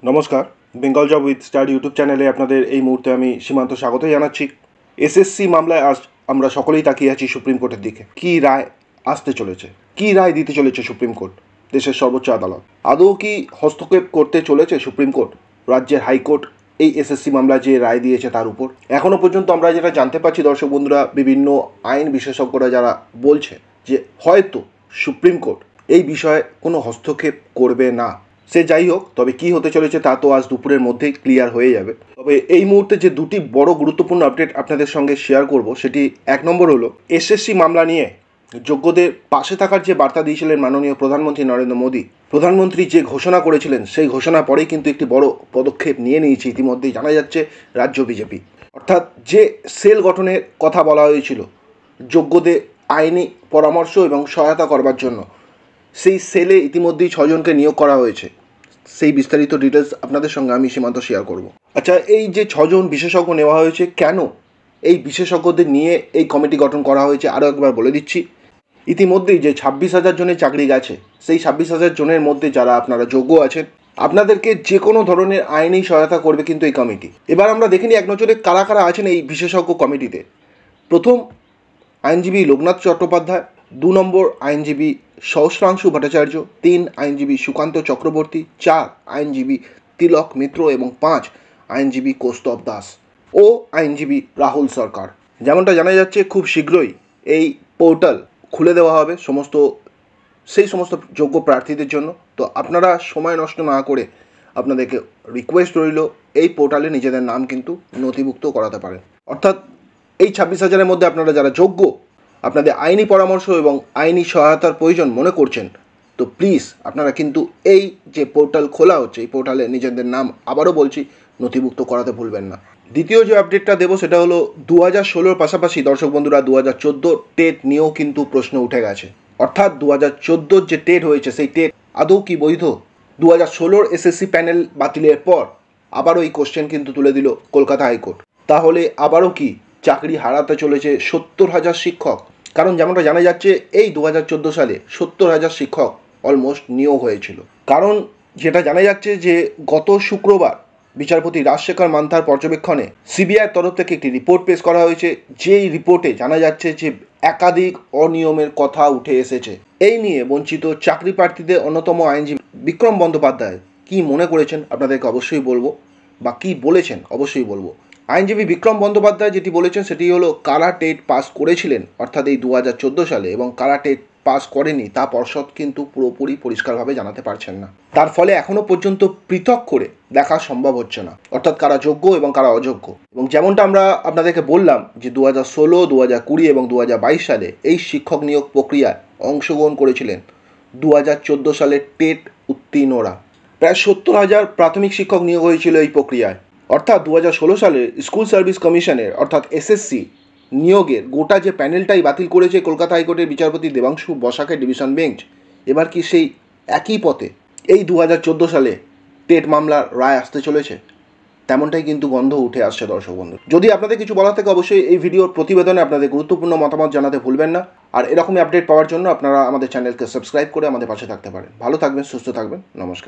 নমস্কার, Bengal job with star YouTube চ্যানেলে আপনাদের এই মুহূর্তে আমি সীমান্ত স্বাগত জানাচ্ছি। এসএসসি মামলায় আজ আমরা সকলেই তাকিয়ে আছি সুপ্রিম কোর্টের দিকে। কী রায় আসতে চলেছে, কী রায় দিতে চলেছে সুপ্রিম কোর্ট, দেশের সর্বোচ্চ আদালত? আদৌ কি হস্তক্ষেপ করতে চলেছে সুপ্রিম কোর্ট রাজ্যের হাইকোর্ট এই এসএসসি মামলায় যে রায় দিয়েছে তার উপর? এখনও পর্যন্ত আমরা যেটা জানতে পারছি দর্শক বন্ধুরা, বিভিন্ন আইন বিশেষজ্ঞরা যারা বলছে যে হয়তো সুপ্রিম কোর্ট এই বিষয়ে কোনো হস্তক্ষেপ করবে না। সে যাই হোক, তবে কি হতে চলেছে তা তো আজ দুপুরের মধ্যেই ক্লিয়ার হয়ে যাবে। তবে এই মুহূর্তে যে দুটি বড় গুরুত্বপূর্ণ আপডেট আপনাদের সঙ্গে শেয়ার করব, সেটি এক নম্বর হলো এসএসসি মামলা নিয়ে যোগ্যদের পাশে থাকার যে বার্তা দিয়েছিলেন মাননীয় প্রধানমন্ত্রী নরেন্দ্র মোদী। প্রধানমন্ত্রী যে ঘোষণা করেছিলেন সেই ঘোষণা পরেই কিন্তু একটি বড় পদক্ষেপ নিয়ে নিয়েছে ইতিমধ্যেই জানা যাচ্ছে রাজ্য বিজেপি। অর্থাৎ যে সেল গঠনের কথা বলা হয়েছিল যোগ্যদের আইনি পরামর্শ এবং সহায়তা করবার জন্য, সেই সেলে ইতিমধ্যেই 6 জনকে নিয়োগ করা হয়েছে। সেই বিস্তারিত ডিটেলস আপনাদের সঙ্গে আমি সীমান্ত শেয়ার করব। আচ্ছা, এই যে 6 জন বিশেষজ্ঞ নেওয়া হয়েছে, কেন এই বিশেষজ্ঞদের নিয়ে এই কমিটি গঠন করা হয়েছে আরও একবার বলে দিচ্ছি। ইতিমধ্যেই যে 26,000 জনের চাকরি গেছে, সেই 26,000 জনের মধ্যে যারা আপনারা যোগ্য আছেন, আপনাদেরকে যে কোনো ধরনের আইনি সহায়তা করবে কিন্তু এই কমিটি। এবার আমরা দেখিনি এক নজরে কারা কারা আছেন এই বিশেষজ্ঞ কমিটিতে। প্রথম আইনজীবী লোকনাথ চট্টোপাধ্যায়, 2 নম্বর আইনজীবী সহস্রাংশু ভট্টাচার্য, 3 আইনজীবী সুকান্ত চক্রবর্তী, 4 আইনজীবী তিলক মিত্র এবং 5 আইনজীবী কৌস্তব দাস ও আইনজীবী রাহুল সরকার। যেমনটা জানা যাচ্ছে খুব শীঘ্রই এই পোর্টাল খুলে দেওয়া হবে সেই সমস্ত যোগ্য প্রার্থীদের জন্য। তো আপনারা সময় নষ্ট না করে আপনাদেরকে রিকোয়েস্ট রইল এই পোর্টালে নিজেদের নাম কিন্তু নথিভুক্ত করাতে পারেন। অর্থাৎ এই 26,000-এর মধ্যে আপনারা যারা যোগ্য, আপনাদের আইনি পরামর্শ এবং আইনি সহায়তার প্রয়োজন মনে করছেন, তো প্লিজ আপনারা কিন্তু এই যে পোর্টাল খোলা হচ্ছে এই পোর্টালে নিজেদের নাম আবারও বলছি নথিভুক্ত করাতে ভুলবেন না। দ্বিতীয় যে আপডেটটা দেবো সেটা হলো 2016-র পাশাপাশি দর্শক বন্ধুরা 2014 টেট নিয়েও কিন্তু প্রশ্ন উঠে গেছে। অর্থাৎ 2014 যে টেট হয়েছে সেই টেট আদৌ কি বৈধ? 2016-র এসএসসি প্যানেল বাতিলের পর আবারও এই কোশ্চেন কিন্তু তুলে দিল কলকাতা হাইকোর্ট। তাহলে আবারও কি চাকরি হারাতে চলেছে 70,000 শিক্ষক? কারণ যেমনটা জানা যাচ্ছে এই 2014 সালে 70,000 শিক্ষক অলমোস্ট নিয়োগ হয়েছিল। কারণ যেটা জানা যাচ্ছে যে গত শুক্রবার বিচারপতি রাজশেখর মান্থার পর্যবেক্ষণে সিবিআইয়ের তরফ থেকে একটি রিপোর্ট পেশ করা হয়েছে, যেই রিপোর্টে জানা যাচ্ছে যে একাধিক অনিয়মের কথা উঠে এসেছে। এই নিয়ে বঞ্চিত চাকরি প্রার্থীদের অন্যতম আইনজীবী বিক্রম বন্দ্যোপাধ্যায় কি মনে করেছেন আপনাদেরকে অবশ্যই বলবো, বা কি বলেছেন অবশ্যই বলবো। আইনজীবী বিক্রম বন্দ্যোপাধ্যায় যেটি বলেছেন সেটি হলো কারা টেট পাস করেছিলেন অর্থাৎ এই 2014 সালে এবং কারা টেট পাস করেনি তা পর্ষদ কিন্তু পুরোপুরি পরিষ্কারভাবে জানাতে পারছেন না। তার ফলে এখনও পর্যন্ত পৃথক করে দেখা সম্ভব হচ্ছে না, অর্থাৎ কারা যোগ্য এবং কারা অযোগ্য। এবং যেমনটা আমরা আপনাদেরকে বললাম যে 2016, 2020 এবং 2022 সালে এই শিক্ষক নিয়োগ প্রক্রিয়ায় অংশগ্রহণ করেছিলেন 2014 সালের টেট উত্তীর্ণরা। প্রায় 70,000 প্রাথমিক শিক্ষক নিয়োগ হয়েছিল এই প্রক্রিয়ায়। অর্থাৎ 2016 সালে স্কুল সার্ভিস কমিশনের অর্থাৎ এসএসসি নিয়োগের গোটা যে প্যানেলটাই বাতিল করেছে কলকাতা হাইকোর্টের বিচারপতি দেবাংশু বসাকের ডিভিশন বেঞ্চ। এবার কি সেই একই পথে এই 2014 সালে টেট মামলার রায় আসতে চলেছে? তেমনটাই কিন্তু গন্ধ উঠে আসছে দর্শক বন্ধু। যদি আপনাদের কিছু বলার থাকে অবশ্যই এই ভিডিওর প্রতিবেদনে আপনাদের গুরুত্বপূর্ণ মতামত জানাতে ভুলবেন না। আর এরকমই আপডেট পাওয়ার জন্য আপনারা আমাদের চ্যানেলকে সাবস্ক্রাইব করে আমাদের পাশে থাকতে পারেন। ভালো থাকবেন, সুস্থ থাকবেন, নমস্কার।